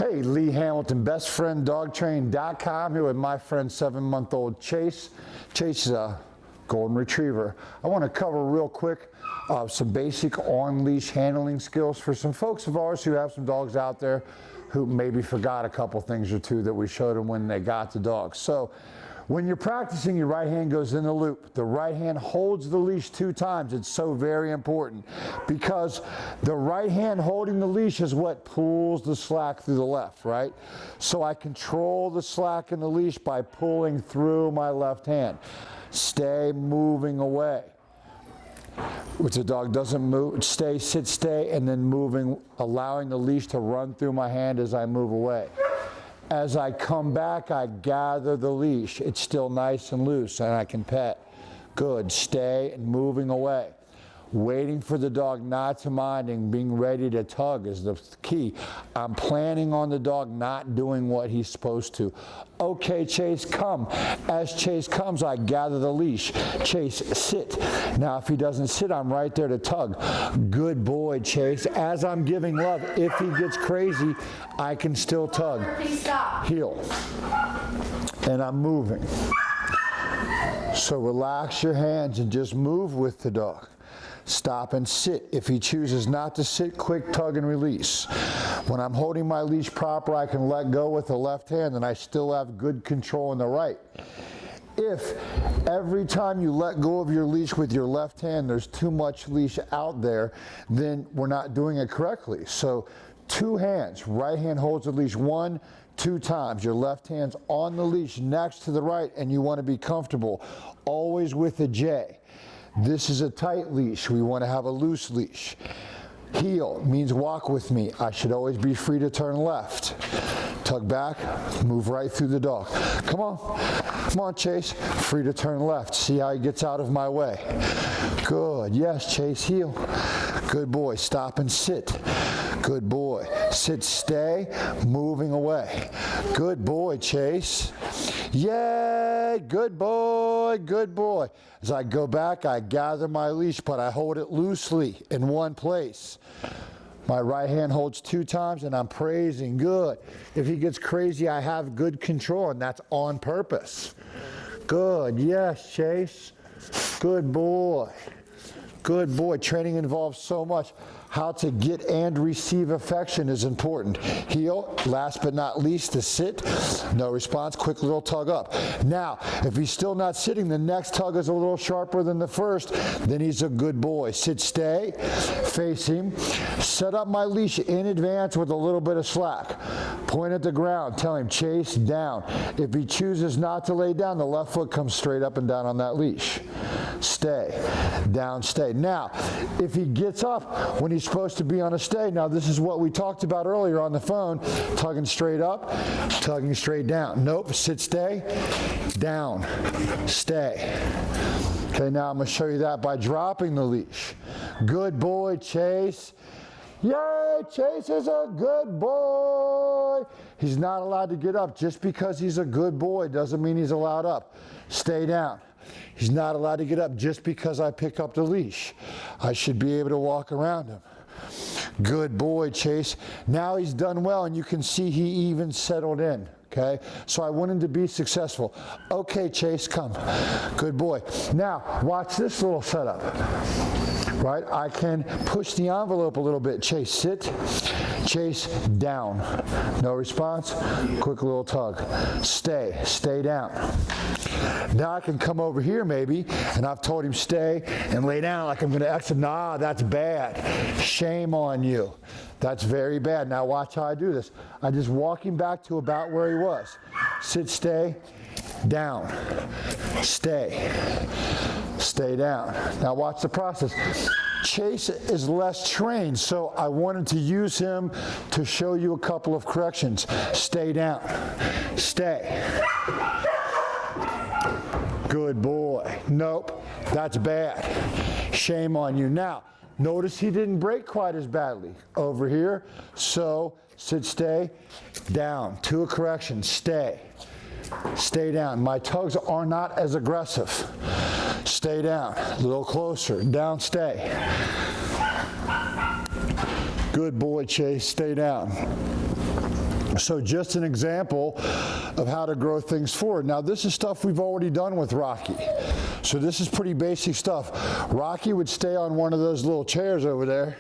Hey, Lee Hamilton, bestfrienddogtraining.com, here with my friend 7-month-old Chase. Chase is a golden retriever. I want to cover real quick some basic on-leash handling skills for some folks of ours who have some dogs out there who maybe forgot a couple things or two that we showed them when they got the dog. So when you're practicing, your right hand goes in the loop. The right hand holds the leash 2 times. It's so very important because the right hand holding the leash is what pulls the slack through the left, right? So I control the slack in the leash by pulling through my left hand. Stay moving away. Which the dog doesn't move, stay, sit, stay, and then moving, allowing the leash to run through my hand as I move away. As I come back, I gather the leash. It's still nice and loose, and I can pet. Good. Stay and moving away. Waiting for the dog not to mind and being ready to tug is the key. I'm planning on the dog not doing what he's supposed to. Okay, Chase, come. As Chase comes, I gather the leash. Chase, sit. Now, if he doesn't sit, I'm right there to tug. Good boy, Chase. As I'm giving love, if he gets crazy, I can still tug. Heel. And I'm moving. So relax your hands and just move with the dog. Stop and sit. If he chooses not to sit, quick tug and release. When I'm holding my leash proper, I can let go with the left hand and I still have good control in the right. If every time you let go of your leash with your left hand, there's too much leash out there, then we're not doing it correctly. So 2 hands, right hand holds the leash 1, 2 times. Your left hand's on the leash next to the right and you want to be comfortable. Always with a J. This is a tight leash. We want to have a loose leash. Heel means walk with me. I should always be free to turn left. Tug back, move right through the dog. Come on. Come on, Chase. Free to turn left. See how he gets out of my way. Good. Yes, Chase, heel. Good boy. Stop and sit. Good boy. Sit, stay, moving away. Good boy, Chase. Yay, good boy, good boy. As I go back, I gather my leash, but I hold it loosely in one place. My right hand holds 2 times and I'm praising. Good. If he gets crazy, I have good control and that's on purpose. Good. Yes, Chase. Good boy. Good boy. Training involves so much. How to get and receive affection is important. Heel, last but not least, to sit. No response, quick little tug up. Now, if he's still not sitting, the next tug is a little sharper than the first, then he's a good boy. Sit, stay, face him. Set up my leash in advance with a little bit of slack. Point at the ground, tell him Chase down. If he chooses not to lay down, the left foot comes straight up and down on that leash. Stay, down, stay. Now, if he gets up when he's supposed to be on a stay, now this is what we talked about earlier on the phone, tugging straight up, tugging straight down. Nope, sit, stay, down, stay. Okay, now I'm going to show you that by dropping the leash. Good boy, Chase. Yay, Chase is a good boy. He's not allowed to get up. Just because he's a good boy doesn't mean he's allowed up. Stay down. He's not allowed to get up just because I pick up the leash. I should be able to walk around him. Good boy, Chase. Now he's done well, and you can see he even settled in. Okay, so I want him to be successful. Okay, Chase, come. Good boy. Now, watch this little setup. Right, I can push the envelope a little bit. Chase, sit. Chase, down. No response. Quick little tug. Stay. Stay down. Now I can come over here maybe, and I've told him stay and lay down like I'm going to exit. Nah, that's bad. Shame on you. That's very bad. Now watch how I do this. I just walk him back to about where he was. Sit, stay, down, stay, stay down. Now watch the process. Chase is less trained, so I wanted to use him to show you a couple of corrections. Stay down, stay. Good boy. Nope, that's bad. Shame on you. Now, notice he didn't break quite as badly over here. So, sit, stay, down. 2 corrections. Stay. Stay down. My tugs are not as aggressive. Stay down. A little closer. Down, stay. Good boy, Chase. Stay down. So just an example of how to grow things forward. Now this is stuff we've already done with Rocky. So this is pretty basic stuff. Rocky would stay on one of those little chairs over there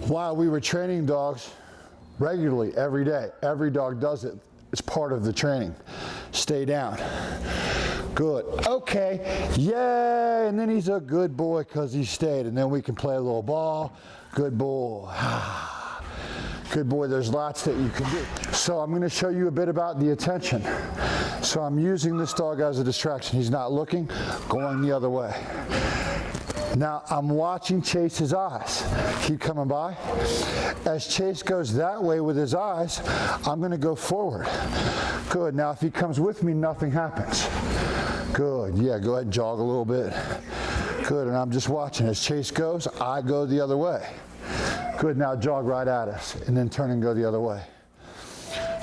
while we were training dogs regularly every day. Every dog does it. It's part of the training. Stay down. Good. Okay. Yay. And then he's a good boy because he stayed. And then we can play a little ball. Good boy. Good boy. There's lots that you can do. So I'm going to show you a bit about the attention. So I'm using this dog as a distraction. He's not looking, going the other way. Now I'm watching Chase's eyes. Keep coming by. As Chase goes that way with his eyes, I'm going to go forward. Good. Now if he comes with me, nothing happens. Good. Yeah, go ahead and jog a little bit. Good. And I'm just watching. As Chase goes, I go the other way. Good. Now jog right at us and then turn and go the other way.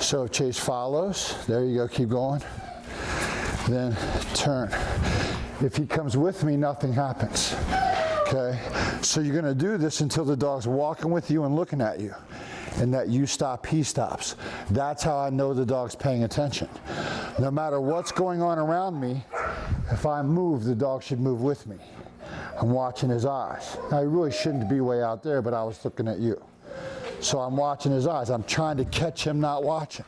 So if Chase follows, there you go. Keep going. Then turn. If he comes with me, nothing happens. Okay? So you're going to do this until the dog's walking with you and looking at you. And that you stop, he stops. That's how I know the dog's paying attention. No matter what's going on around me, if I move, the dog should move with me. I'm watching his eyes. Now, he really shouldn't be way out there, but I was looking at you. So I'm watching his eyes. I'm trying to catch him not watching.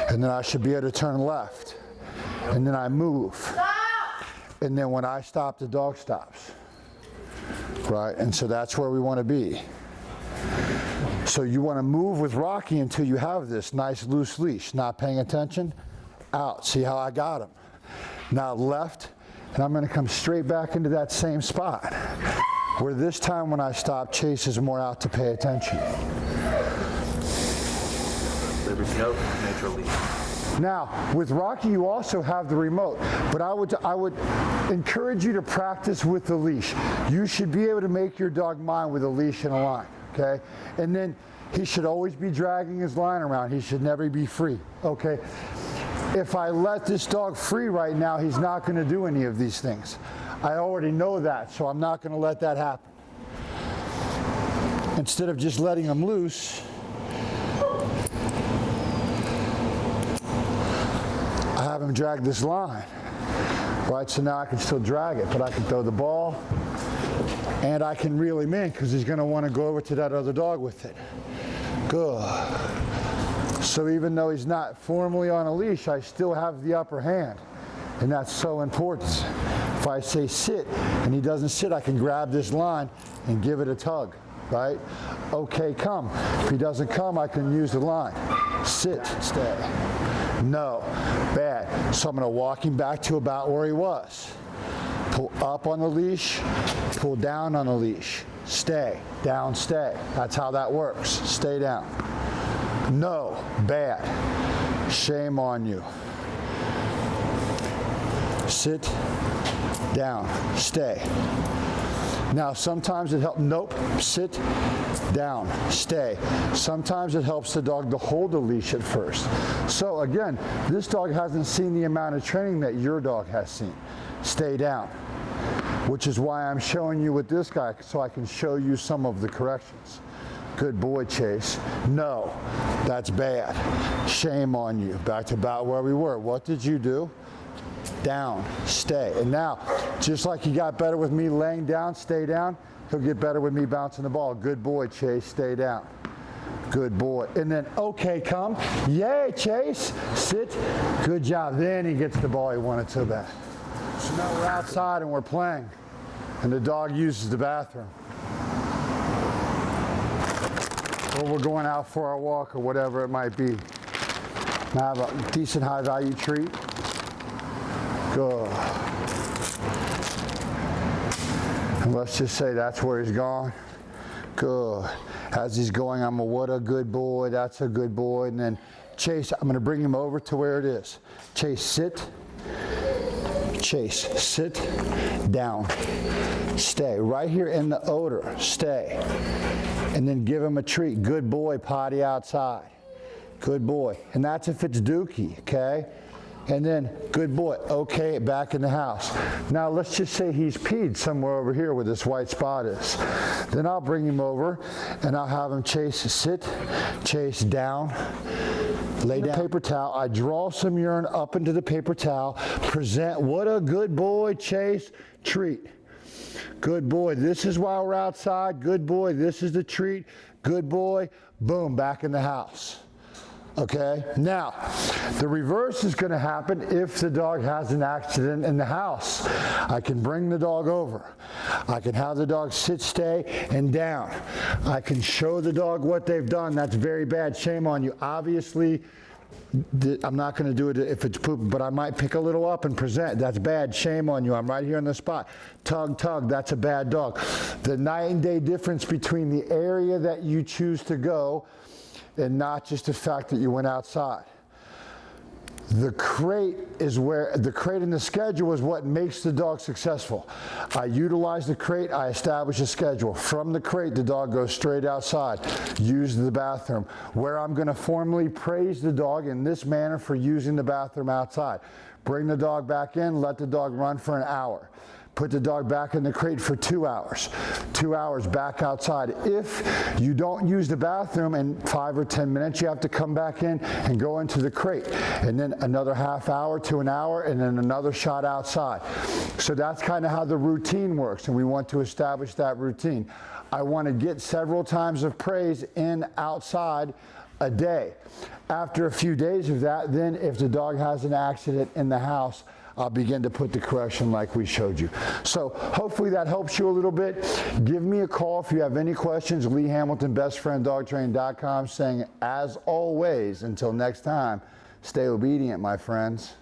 And then I should be able to turn left. And then I move. And then when I stop, the dog stops. Right? And so that's where we want to be. So you want to move with Rocky until you have this nice loose leash. Not paying attention. Out. See how I got him. Now left. And I'm going to come straight back into that same spot. Where this time when I stop, Chase is more out to pay attention. Nope, natural leash. Now, with Rocky, you also have the remote, but I would encourage you to practice with the leash. You should be able to make your dog mind with a leash and a line, okay? And then he should always be dragging his line around. He should never be free, okay? If I let this dog free right now, he's not going to do any of these things. I already know that, so I'm not going to let that happen. Instead of just letting him loose, I have him drag this line, right? So now I can still drag it, but I can throw the ball, and I can reel him in because he's going to want to go over to that other dog with it. Good. So even though he's not formally on a leash, I still have the upper hand, and that's so important. If I say sit and he doesn't sit, I can grab this line and give it a tug, right? Okay, come. If he doesn't come, I can use the line. Sit, stay. No, bad. So I'm going to walk him back to about where he was. Pull up on the leash, pull down on the leash. Stay, down, stay. That's how that works. Stay down. No, bad. Shame on you. Sit, down, stay. Now sometimes it helps, nope, sit, down, stay. Sometimes it helps the dog to hold the leash at first. So again, this dog hasn't seen the amount of training that your dog has seen. Stay down, which is why I'm showing you with this guy, so I can show you some of the corrections. Good boy, Chase. No, that's bad. Shame on you. Back to about where we were. What did you do? Down, stay. And now, just like he got better with me laying down, stay down, he'll get better with me bouncing the ball. Good boy, Chase, stay down. Good boy. And then, okay, come. Yay, Chase, sit. Good job. Then he gets the ball he wanted so bad. So now we're outside and we're playing, and the dog uses the bathroom. Or we're going out for our walk or whatever it might be. Now have a decent high value treat. Good. And let's just say that's where he's gone. Good. As he's going, what a good boy, that's a good boy. And then Chase, I'm going to bring him over to where it is. Chase, sit. Chase, sit, down, stay. Right here in the odor, stay. And then give him a treat. Good boy, potty outside. Good boy. And that's if it's Dookie, okay? And then, good boy, okay, back in the house. Now let's just say he's peed somewhere over here where this white spot is. Then I'll bring him over and I'll have him Chase sit, Chase down, lay down. Paper towel. I draw some urine up into the paper towel, present, what a good boy, Chase, treat. Good boy, this is why we're outside. Good boy, this is the treat. Good boy, boom, back in the house. Okay, now the reverse is going to happen if the dog has an accident in the house. I can bring the dog over. I can have the dog sit, stay, and down. I can show the dog what they've done. That's very bad. Shame on you. Obviously, I'm not going to do it if it's poop, but I might pick a little up and present. That's bad. Shame on you. I'm right here on the spot. Tug, tug. That's a bad dog. The night and day difference between the area that you choose to go and not just the fact that you went outside. The crate in the schedule is what makes the dog successful. I utilize the crate, I establish a schedule. From the crate, the dog goes straight outside, use the bathroom, where I'm going to formally praise the dog in this manner for using the bathroom outside. Bring the dog back in, let the dog run for an hour. Put the dog back in the crate for 2 hours. 2 hours back outside. If you don't use the bathroom in 5 or 10 minutes, you have to come back in and go into the crate. And then another half hour to an hour, and then another shot outside. So that's kind of how the routine works, and we want to establish that routine. I want to get several times of praise in outside a day. After a few days of that, then if the dog has an accident in the house, I'll begin to put the correction like we showed you. So hopefully that helps you a little bit. Give me a call if you have any questions. Lee Hamilton, bestfrienddogtraining.com, saying, as always, until next time, stay obedient, my friends.